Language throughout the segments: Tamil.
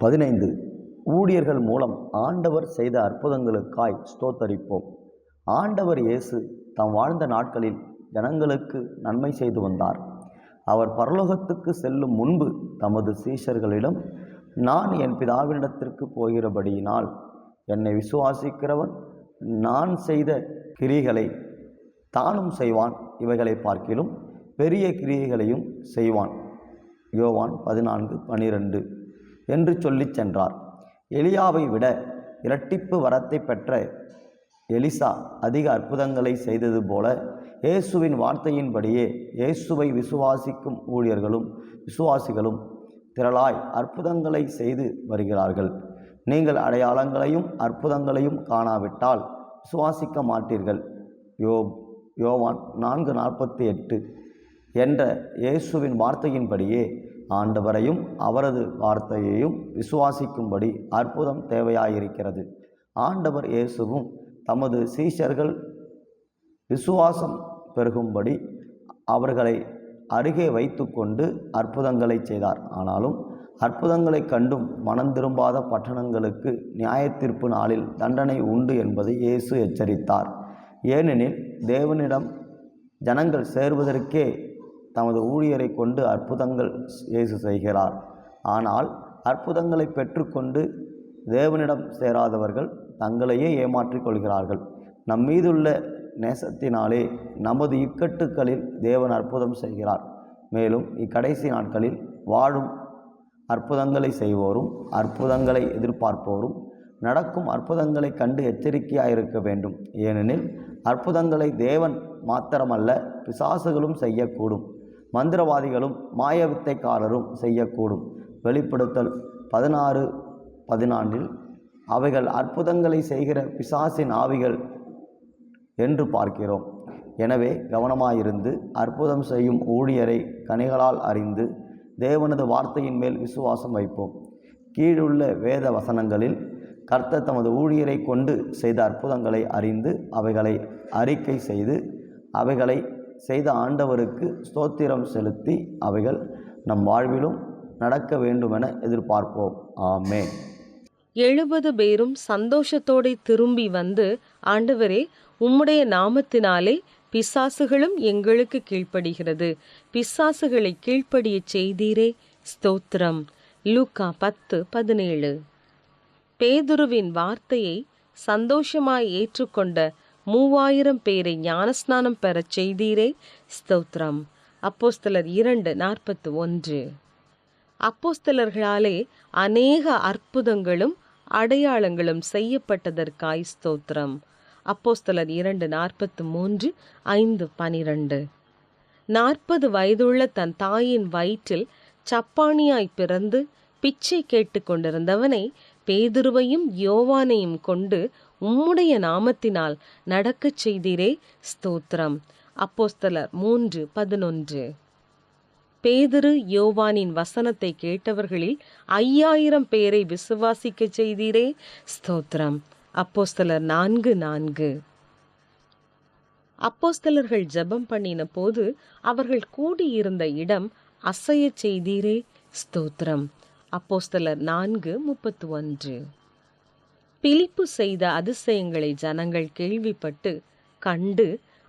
15. ஊழியர்கள் மூலம் ஆண்டவர் செய்த அற்புதங்களுக்காய் ஸ்தோத்தரிப்போம். ஆண்டவர் இயேசு தாம் வாழ்ந்த நாட்களில் ஜனங்களுக்கு நன்மை செய்து வந்தார். அவர் பரலோகத்துக்கு செல்லும் முன்பு தமது சீஷர்களிடம், நான் என் பிதாவினிடத்திற்கு போகிறபடியினால் என்னை விசுவாசிக்கிறவன் நான் செய்த கிரியைகளை தானும் செய்வான், இவைகளை பார்க்கிலும் பெரிய கிரியைகளையும் செய்வான். யோவான் 14:12 என்று சொல்லிச் சென்றார். எலியாவை விட இரட்டிப்பு வரத்தை பெற்ற எலிசா அதிக அற்புதங்களை செய்தது போல இயேசுவின் வார்த்தையின்படியே இயேசுவை விசுவாசிக்கும் ஊழியர்களும் விசுவாசிகளும் திரளாய் அற்புதங்களை செய்து வருகிறார்கள். நீங்கள் அடையாளங்களையும் அற்புதங்களையும் காணாவிட்டால் விசுவாசிக்க மாட்டீர்கள். யோவான் 4:48 என்ற இயேசுவின் வார்த்தையின்படியே ஆண்டவரையும் அவரது வார்த்தையையும் விசுவாசிக்கும்படி அற்புதம் தேவையாயிருக்கிறது. ஆண்டவர் இயேசுவும் தமது சீஷர்கள் விசுவாசம் பெருகும்படி அவர்களை அருகே வைத்து கொண்டு அற்புதங்களை செய்தார். ஆனாலும் அற்புதங்களை கண்டும் மனம் திரும்பாத பட்டணங்களுக்கு நியாயத்தீர்ப்பு நாளில் தண்டனை உண்டு என்பதை இயேசு எச்சரித்தார். ஏனெனில் தேவனிடம் ஜனங்கள் சேர்வதற்கே தமது ஊழியரை கொண்டு அற்புதங்கள் இயேசு செய்கிறார். ஆனால் அற்புதங்களை பெற்றுக்கொண்டு தேவனிடம் சேராதவர்கள் தங்களையே ஏமாற்றிக் கொள்கிறார்கள். நம்மீதுள்ள நேசத்தினாலே நமது இக்கட்டுக்களில் தேவன் அற்புதம் செய்கிறார். மேலும் இக்கடைசி நாட்களில் வாழும் அற்புதங்களை செய்வோரும் அற்புதங்களை எதிர்பார்ப்போரும் நடக்கும் அற்புதங்களை கண்டு எச்சரிக்கையாயிருக்க வேண்டும். ஏனெனில் அற்புதங்களை தேவன் மாத்திரமல்ல, பிசாசுகளும் செய்யக்கூடும், மந்திரவாதிகளும் மாயவித்தைக்காரரும் செய்யக்கூடும். வெளிப்படுத்தல் 16:14 அவைகள் அற்புதங்களை செய்கிற பிசாசின் ஆவிகள் என்று பார்க்கிறோம். எனவே கவனமாயிருந்து அற்புதம் செய்யும் ஊழியரை கனிகளால் அறிந்து தேவனது வார்த்தையின் மேல் விசுவாசம் வைப்போம். கீழுள்ள வேத வசனங்களில் கர்த்தர் தமது ஊழியரை கொண்டு செய்த அற்புதங்களை அறிந்து அவைகளை அறிக்கை செய்து அவைகளை செய்த ஆண்டவருக்கு ஸ்தோத்திரம் செலுத்தி அவைகள் நம் வாழ்விலும் நடக்க வேண்டுமென எதிர்பார்ப்போம். ஆமென். 70 பேரும் சந்தோஷத்தோடு திரும்பி வந்து, ஆண்டவரே, உம்முடைய நாமத்தினாலே பிசாசுகளும் எங்களுக்கு கீழ்ப்படுகிறது, பிசாசுகளை கீழ்ப்படிய செய்தீரே, ஸ்தோத்திரம். லூக்கா 10:17. பேதுருவின் வார்த்தையை சந்தோஷமாய் ஏற்றுக்கொண்ட 3000 பேரை ஞானஸ்நானம் பெறச் செய்தீரே, ஸ்தோத்திரம். அப்போஸ்தலர் 2:41. அப்போஸ்தலர்களாலே அநேக அற்புதங்களும் அடையாளங்களும் செய்யப்பட்டதற்காய் ஸ்தோத்திரம். அப்போஸ்தலர் 2:43, 5:12. 40 வயதுள்ள தன் தாயின் வயிற்றில் சப்பானியாய் பிறந்து பிச்சை கேட்டு கொண்டிருந்தவனை பேதுருவையும் யோவானையும் கொண்டு உம்முடைய நாமத்தினால் நடக்கச் செய்தீரே, ஸ்தோத்திரம். அப்போஸ்தலர் 3:11. பேதுரு யோவானின் வசனத்தை கேட்டவர்களில் 5000 பேரை விசுவாசிக்க செய்தீரே, ஸ்தோத்திரம். அப்போஸ்தலர் 4:4. அப்போஸ்தலர்கள் ஜெபம் பண்ணின போது அவர்கள் கூடியிருந்த இடம் அசைய செய்தீரே, ஸ்தோத்திரம். அப்போஸ்தலர் 4:31. பிலிப்பு செய்த அதிசயங்களை ஜனங்கள் கேள்விப்பட்டு கண்டு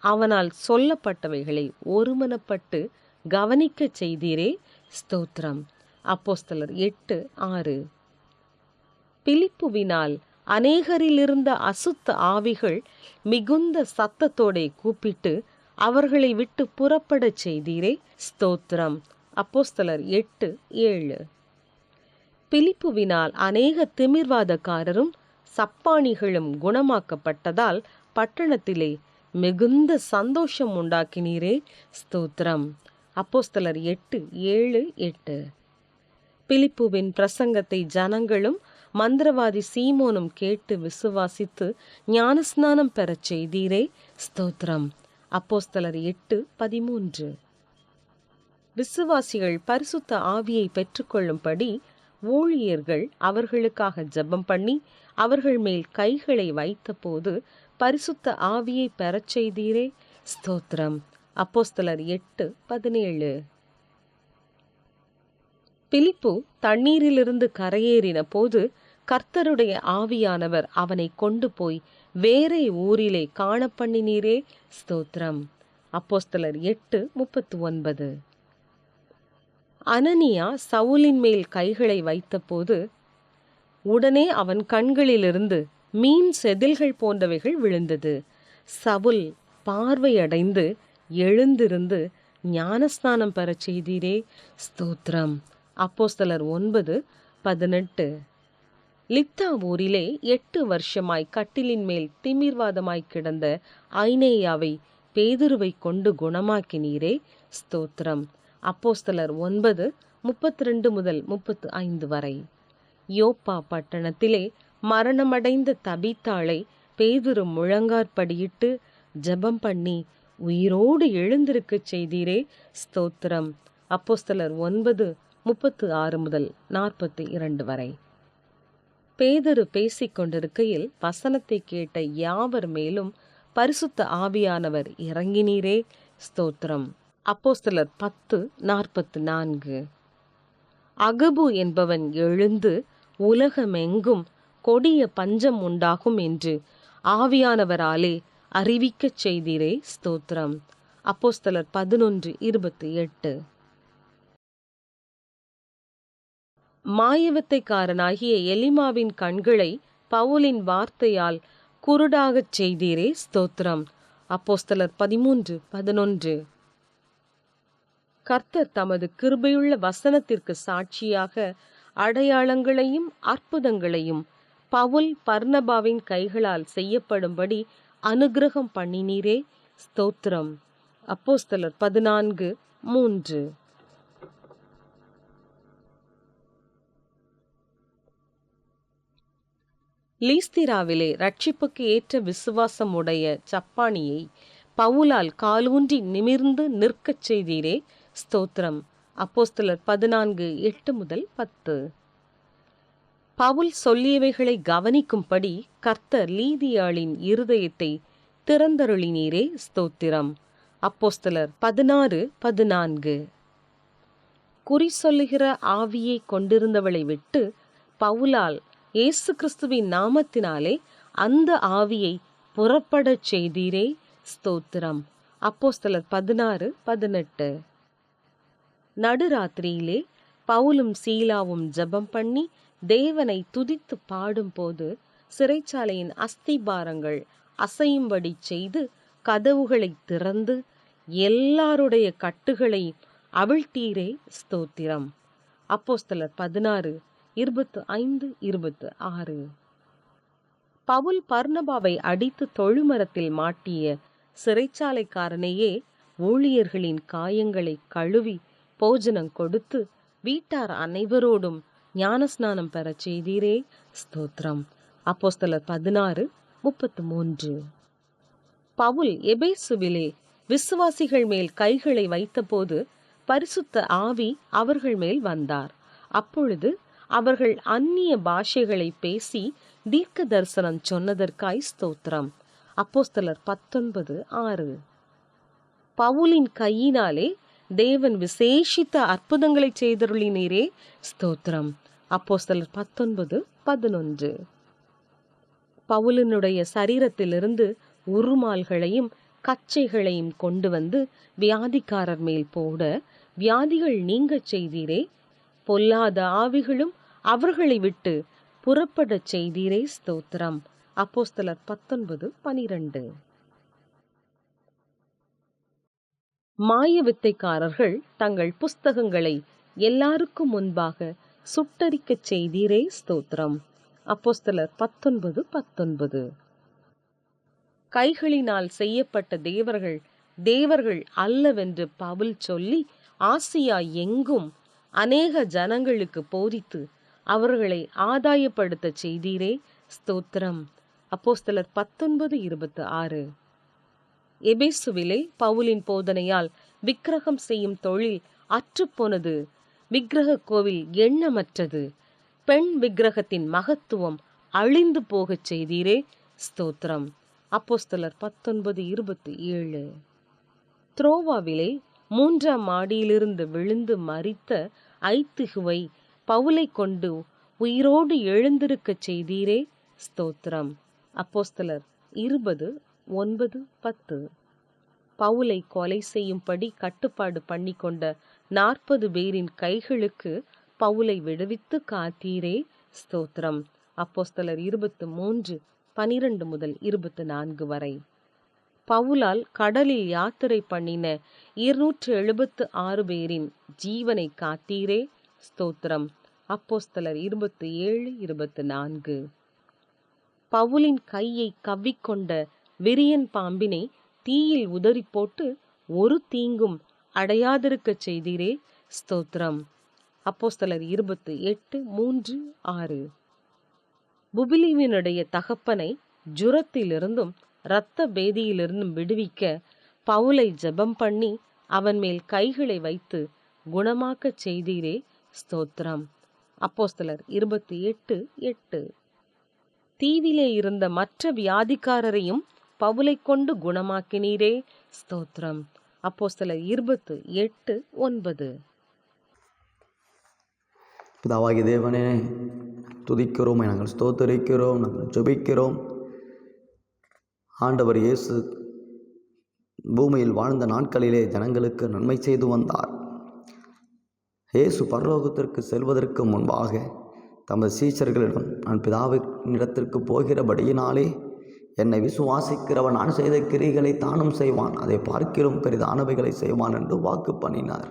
அவனால் சொல்லப்பட்டவைகளை ஒருமனப்பட்டு கவனிக்க செய்தீரே, ஸ்தோத்திரம். அப்போஸ்தலர் 8:6. பிலிப்புவினால் அநேகரிலிருந்த அசுத்த ஆவிகள் மிகுந்த சத்தத்தோடே கூப்பிட்டு அவர்களை விட்டு புறப்படச் செய்தீரே, ஸ்தோத்திரம். அப்போஸ்தலர் 8:7. பிலிப்புவினால் அநேக திமிர்வாதக்காரரும் சப்பானிகளும் குணமாக்கப்பட்டதால் பட்டணத்திலே மிகுந்த சந்தோஷம் உண்டாக்கினீரே, ஸ்தோத்திரம். அப்போஸ்தலர் 8:7-8. பிலிப்புவின் பிரசங்கத்தை ஜனங்களும் மந்திரவாதி சீமோனும் கேட்டு விசுவாசித்து ஞானஸ்நானம் பெறச் செய்தீரே, ஸ்தோத்திரம். அப்போஸ்தலர் 8:13. விசுவாசிகள் பரிசுத்த ஆவியை பெற்றுக்கொள்ளும்படி ஊழியர்கள் அவர்களுக்காக ஜெபம் பண்ணி அவர்கள் மேல் கைகளை வைத்தபோது பரிசுத்த ஆவியை பெறச் செய்தீரே, ஸ்தோத்திரம். அப்போஸ்தலர் 8:17. பிலிப்பு தண்ணீரிலிருந்து கரையேறின போது கர்த்தருடைய ஆவியானவர் அவனை கொண்டு போய் வேறே ஊரிலே காணப்பண்ணினீரே, ஸ்தோத்திரம். அப்போஸ்தலர் 8:39. அனனியா சவுலின் மேல் கைகளை வைத்தபோது உடனே அவன் கண்களிலிருந்து மீன் செதில்கள் போன்றவைகள் விழுந்தது. சவுல் பார்வையடைந்து எழுந்திருந்து ஞானஸ்நானம் பெறச் செய்தீரே, ஸ்தோத்திரம். அப்போஸ்தலர் 9:18. லித்தா ஊரிலே 8 வருஷமாய் கட்டிலின் மேல் திமிர்வாதமாய் கிடந்த ஐனேயாவை பேதுருவை கொண்டு குணமாக்கினீரே, ஸ்தோத்திரம். அப்போஸ்தலர் 9:32-35 வரை. யோப்பா பட்டணத்திலே மரணமடைந்த தபீத்தாளை பேதுரு முழங்காற்படியிட்டு ஜெபம் பண்ணி உயிரோடு எழுந்திருக்கச் செய்தீரே, ஸ்தோத்திரம். அப்போஸ்தலர் 9:36-42 வரை. பேதுரு பேசிக்கொண்டிருக்கையில் வசனத்தை கேட்ட யாவர் மேலும் பரிசுத்த ஆவியானவர் இறங்கினீரே, ஸ்தோத்திரம். அப்போஸ்தலர் 10:44. அகபு என்பவன் எழுந்து உலகமெங்கும் கொடிய பஞ்சம் உண்டாகும் என்று ஆவியானவராலே அறிவிக்கச் செய்தீரே, ஸ்தோத்திரம். அப்போஸ்தலர் 11:28. மாயவத்தைக்காரனாகிய எலிமாவின் கண்களை பவுலின் வார்த்தையால் குருடாகச் செய்தீரே, ஸ்தோத்திரம். அப்போஸ்தலர் 13:11. கர்த்தர் தமது கிருபையுள்ள வசனத்திற்கு சாட்சியாக அடையாளங்களையும் அற்புதங்களையும் பவுல் பர்னபாவின் கைகளால் செய்யப்படும்படி அனுக்கிரகம் பண்ணினீரே, ஸ்தோத்திரம். அப்போஸ்தலர் 14:3. லீஸ்திராவிலே ரட்சிப்புக்கு ஏற்ற விசுவாசம் உடைய சப்பானியை பவுலால் காலூன்றி நிமிர்ந்து நிற்கச் செய்தீரே, ஸ்தோத்திரம். அப்போஸ்தலர் 14:8-10. பவுல் சொல்லியவைகளை கவனிக்கும்படி கர்த்தர் லீதியாளின் இருதயத்தை திறந்தருளினீரே, ஸ்தோத்திரம். அப்போஸ்தலர் 16:14. குறி சொல்லுகிற ஆவியை கொண்டிருந்தவளை விட்டு பவுலால் இயேசு கிறிஸ்துவின் நாமத்தினாலே அந்த ஆவியை புறப்படச் செய்தீரே, ஸ்தோத்திரம். அப்போஸ்தலர் 16:18. நடுராத்திரியிலே பவுலும் சீலாவும் ஜெபம் பண்ணி தேவனை துதித்து பாடும்போது சிறைச்சாலையின் அஸ்திபாரங்கள் அசையும்படி செய்து கதவுகளை திறந்து எல்லாருடைய கட்டுகளை அவிழ்த்தீரே, ஸ்தோத்திரம். அப்போஸ்தலர் 16:25-26. பவுல் பர்னபாவை அடித்து தொழுமரத்தில் மாட்டிய சிறைச்சாலைக்காரனையே ஊழியர்களின் காயங்களை கழுவி போஜனம் கொடுத்து வீட்டார் அனைவரோடும் ஞானஸ்நானம் பெறச் செய்தீரே, ஸ்தோத்திரம். அப்போஸ்தலர் 16:33. பவுல் எபேசுவிலே விசுவாசிகள் மேல் கைகளை வைத்தபோது பரிசுத்த ஆவி அவர்கள் மேல் வந்தார். அப்பொழுது அவர்கள் அந்நிய பாஷைகளை பேசி தீர்க்க தரிசனம் சொன்னதற்காய் ஸ்தோத்திரம். அப்போஸ்தலர் 19:6. பவுலின் கையினாலே தேவன் விசேஷித்த அற்புதங்களை செய்தருளினீரே, ஸ்தோத்திரம். அப்போஸ்தலர் 19:11. பவுலினுடைய சரீரத்திலிருந்து உருமால்களையும் கச்சைகளையும் கொண்டு வந்து வியாதிக்காரர் மேல் போட வியாதிகள் நீங்கச் செய்தீரே, பொல்லாத ஆவிகளும் அவர்களை விட்டு புறப்படச் செய்தீரே, ஸ்தோத்திரம். அப்போஸ்தலர் 19:12. மாய வித்தைக்காரர்கள் தங்கள் புஸ்தகங்களை எல்லாருக்கும் முன்பாக சுட்டரிக்கச் செய்தீரே, ஸ்தோத்திரம். அப்போஸ்தலர் 19:19. கைகளினால் செய்யப்பட்ட தேவர்கள் அல்லவென்று பவுல் சொல்லி ஆசியா எங்கும் அநேக ஜனங்களுக்கு போதித்து அவர்களை ஆதாயப்படுத்த செய்தீரே, ஸ்தோத்திரம். அப்போஸ்தலர் 19:26. எபேசுவிலே பவுலின் போதனையால் விக்கிரகம் செய்யும் தொழில் அற்றுப்போனது, விக்கிரக கோவில் எண்ணமற்றது, பெண் விக்கிரகத்தின் மகத்துவம் அழிந்து போகச் செய்தீரே, ஸ்தோத்திரம். அப்போஸ்தலர் 19:27. த்ரோவாவிலே 3ஆம் மாடியிலிருந்து விழுந்து மரித்த ஐத்திகுவை பவுலை கொண்டு உயிரோடு எழுந்திருக்கச் செய்தீரே, ஸ்தோத்திரம். அப்போஸ்தலர் 20:9-10. பவுலை கொலை செய்யும்படி கட்டுப்பாடு பண்ணி கொண்ட 40 பேரின் கைகளுக்கு பவுலை விடுவித்து காத்தீரே, ஸ்தோத்திரம். அப்போஸ்தலர் 23:12-24 வரை. பவுலால் கடலில் யாத்திரை பண்ணின 276 பேரின் ஜீவனை காத்தீரே, ஸ்தோத்திரம். அப்போஸ்தலர் 27-24. பவுலின் கையை கவ்விக்கொண்ட விரியன் பாம்பினை தீயில் உதறி போட்டு ஒரு தீங்கும் அடையாதிருக்கச் செய்தீரே, ஸ்தோத்திரம். அப்போஸ்தலர் 28:3-6. புபிலிவினுடைய தகப்பனை ஜுரத்திலிருந்தும் இரத்த பேதியிலிருந்தும் விடுவிக்க பவுலை ஜெபம் பண்ணி அவன் மேல் கைகளை வைத்து குணமாக்கச் செய்தீரே, ஸ்தோத்திரம். அப்போஸ்தலர் 28:8. தீவிலே இருந்த மற்ற வியாதிக்காரரையும் பவுலை கொண்டு குணமாக்கினீரே, ஸ்தோத்திரம். அப்போஸ்தலர் 28:9. பிதாவாகிய தேவனே, துதிக்கிறோம், நாங்கள் ஸ்தோத்தரிக்கிறோம், நாங்கள் ஜெபிக்கிறோம். ஆண்டவர் இயேசு பூமியில் வாழ்ந்த நாட்களிலே ஜனங்களுக்கு நன்மை செய்து வந்தார். இயேசு பரலோகத்திற்கு செல்வதற்கு முன்பாக தமது சீஷர்களிடம், நான் பிதாவினிடத்திற்கு போகிறபடியினாலே என்னை விசுவாசிக்கிறவன் நான் செய்த கிரிகளை தானும் செய்வான், அதை பார்க்கிலும் பெரிதானவைகளை செய்வான் என்று வாக்கு பண்ணினார்.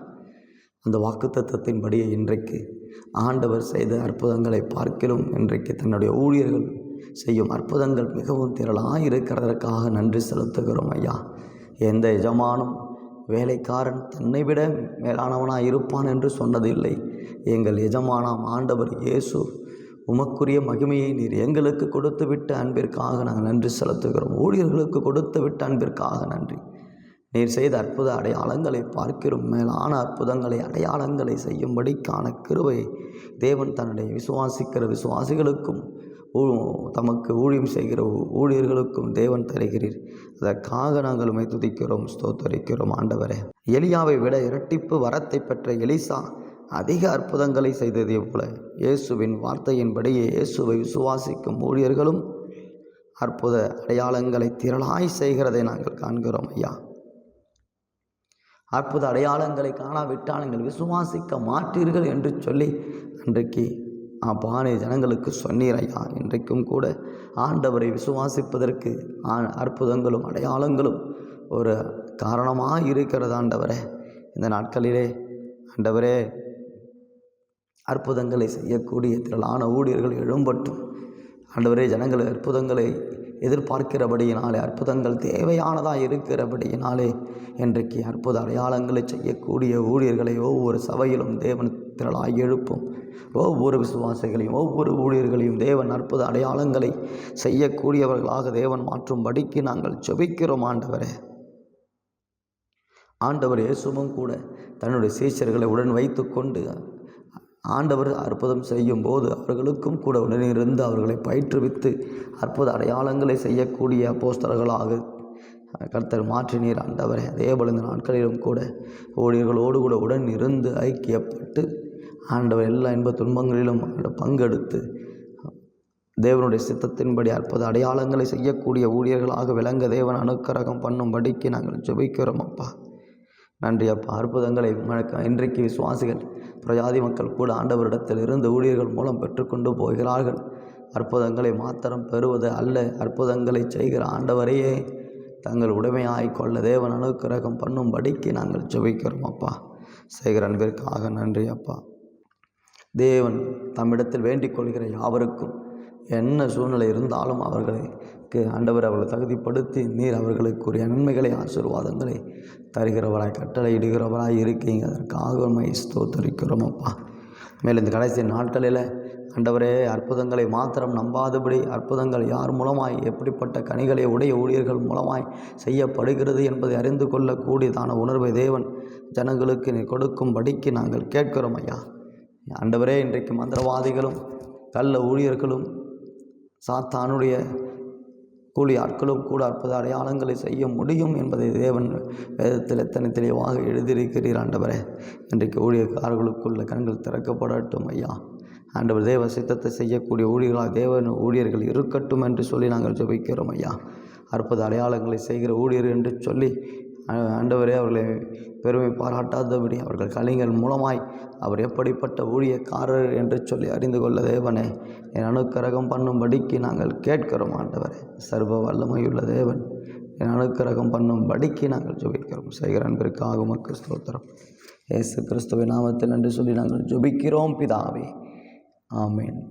அந்த வாக்குத்தத்தத்தின்படியே இன்றைக்கு ஆண்டவர் செய்த அற்புதங்களை பார்க்கிலும் இன்றைக்கு தன்னுடைய ஊழியர்கள் செய்யும் அற்புதங்கள் மிகவும் திரளாக இருக்கிறதற்காக நன்றி செலுத்துகிறோம் ஐயா. எந்த எஜமானும் வேலைக்காரன் தன்னை விட மேலானவனாக இருப்பான் என்று சொன்னதில்லை. எங்கள் எஜமானாம் ஆண்டவர் இயேசு உமக்குரிய மகிமையை நீர் எங்களுக்கு கொடுத்து விட்ட அன்பிற்காக நாங்கள் நன்றி செலுத்துகிறோம். ஊழியர்களுக்கு கொடுத்து விட்ட அன்பிற்காக நன்றி. நீர் செய்த அற்புத அடையாளங்களை பார்க்கிறோம். மேலான அற்புதங்களை அடையாளங்களை செய்யும்படிக்கான கிருபை தேவன் தன்னுடைய விசுவாசிக்கிற விசுவாசிகளுக்கும் தமக்கு ஊழியம் செய்கிற ஊழியர்களுக்கும் தேவன் தருகிறீர். அதற்காக நாங்கள் உம்மை துதிக்கிறோம், ஸ்தோத்தரிக்கிறோம். ஆண்டவரே, எலியாவை விட இரட்டிப்பு வரத்தை பெற்ற எலிசா அதிக அற்புதங்களை செய்ததே போல இயேசுவின் வார்த்தையின்படியே இயேசுவை விசுவாசிக்கும் ஊழியர்களும் அற்புத அடையாளங்களை திரளாய் செய்கிறதை நாங்கள் காண்கிறோம் ஐயா. அற்புத அடையாளங்களை காணாவிட்டால் நீங்கள் விசுவாசிக்க மாட்டீர்கள் என்று சொல்லி அன்றைக்கு பானை ஜனங்களுக்கு சொன்னீர் ஐயா. இன்றைக்கும் கூட ஆண்டவரை விசுவாசிப்பதற்கு அற்புதங்களும் அடையாளங்களும் ஒரு காரணமாக இருக்கிறது ஆண்டவரே. இந்த நாட்களிலே ஆண்டவரே, அற்புதங்களை செய்யக்கூடிய திரளான ஊழியர்கள் எழும்பட்டும் ஆண்டவரே. ஜனங்கள் அற்புதங்களை எதிர்பார்க்கிறபடியினாலே, அற்புதங்கள் தேவையானதாக இருக்கிறபடியினாலே இன்றைக்கு அற்புத அடையாளங்களை செய்யக்கூடிய ஊழியர்களை ஒவ்வொரு சபையிலும் தேவன் திரளாய் எழுப்பும். ஒவ்வொரு விசுவாசிகளையும் ஒவ்வொரு ஊழியர்களையும் தேவன் அற்புத அடையாளங்களை செய்யக்கூடியவர்களாக தேவன் மாற்றும்படிக்கு நாங்கள் ஜெபிக்கிறோம் ஆண்டவரே. ஆண்டவர் இயேசுவும் கூட தன்னுடைய சீஷர்களை உடன் வைத்து கொண்டு ஆண்டவர் அற்புதம் செய்யும் போது அவர்களுக்கும் கூட உடனிருந்து அவர்களை பயிற்றுவித்து அற்புத அடையாளங்களை செய்யக்கூடிய அப்போஸ்தலர்களாக கர்த்தர் மாற்றினீர் ஆண்டவரே. அதேபோல் இந்த நாட்களிலும் கூட ஊழியர்களோடு கூட உடன் இருந்து ஐக்கியப்பட்டு ஆண்டவர் எல்லா இன்ப துன்பங்களிலும் பங்கெடுத்து தேவனுடைய சித்தத்தின்படி அற்புத அடையாளங்களை செய்யக்கூடிய ஊழியர்களாக விளங்க தேவன் அனுக்கிரகம் பண்ணும்படிக்கு நாங்கள் ஜெபிக்கிறோம் அப்பா. நன்றி அப்பா. அற்புதங்களை இன்றைக்கு விசுவாசிகள் பிரஜாதி மக்கள் கூட ஆண்டவரிடத்தில் இருந்து ஊழியர்கள் மூலம் பெற்றுக்கொண்டு போகிறார்கள். அற்புதங்களை மாத்திரம் பெறுவது அல்ல, அற்புதங்களை செய்கிற ஆண்டவரையே தங்கள் உடைமையாய் கொள்ள தேவன் அனுக்கிரகம் பண்ணும்படிக்கு நாங்கள் ஜெபிக்கிறோம் அப்பா. செய்கிற அன்பிற்காக நன்றி அப்பா. தேவன் தம்மிடத்தில் வேண்டிக் கொள்கிற யாவருக்கும் என்ன சூழ்நிலை இருந்தாலும் அவர்களுக்கு ஆண்டவர் அவர்களை தகுதிப்படுத்தி நீர் அவர்களுக்குரிய நன்மைகளை ஆசீர்வாதங்களை தருகிறவராய் கட்டளையிடுகிறவராய் இருக்கீங்க. அதற்காக உம்மை ஸ்தோத்தரிக்கிறோம் அப்பா. மேலும் இந்த கடைசி நாட்களில் ஆண்டவரே, அற்புதங்களை மாத்திரம் நம்பாதபடி அற்புதங்கள் யார் மூலமாய் எப்படிப்பட்ட கனிகளை உடைய ஊழியர்கள் மூலமாய் செய்யப்படுகிறது என்பதை அறிந்து கொள்ளக்கூடியதான உணர்வை தேவன் ஜனங்களுக்கு நீ கொடுக்கும்படிக்கு நாங்கள் கேட்கிறோம் ஐயா. ஆண்டவரே, இன்றைக்கு மந்திரவாதிகளும் கள்ள ஊழியர்களும் சாத்தானுடைய கூலி ஆட்களும் கூட அற்புத அடையாளங்களை செய்ய முடியும் என்பதை தேவன் வேதத்தில் எத்தனை தெளிவாக எழுதியிருக்கிறீர் ஆண்டவரே. இன்றைக்கு ஊழியக்காரர்களுக்குள்ள கண்கள் திறக்கப்படட்டும் ஐயா. ஆண்டவர் தேவ சித்தத்தை செய்யக்கூடிய ஊழியர்களாக தேவன் ஊழியர்கள் இருக்கட்டும் என்று சொல்லி நாங்கள் ஜெபிக்கிறோம் ஐயா. அற்புத அடையாளங்களை செய்கிற ஊழியர் என்று சொல்லி ஆண்டவரே அவர்களை பெருமை பாராட்டாதபடி அவர்கள் கலைஞர் மூலமாய் அவர் எப்படிப்பட்ட ஊழியக்காரர் என்று சொல்லி அறிந்து கொள்ள தேவனே என் அனுக்கிரகம் பண்ணும்படிக்கு நாங்கள் கேட்கிறோம் ஆண்டவரே. சர்வ வல்லமையுள்ள தேவன் என் அனுக்கிரகம் பண்ணும்படிக்கு நாங்கள் ஜெபிக்கிறோம். செய்கிற அன்பிற்காக உமக்கு ஸ்தோத்திரம். இயேசு கிறிஸ்துவின் நாமத்தில் என்று சொல்லி நாங்கள் ஜெபிக்கிறோம் பிதாவே. ஆமேன்.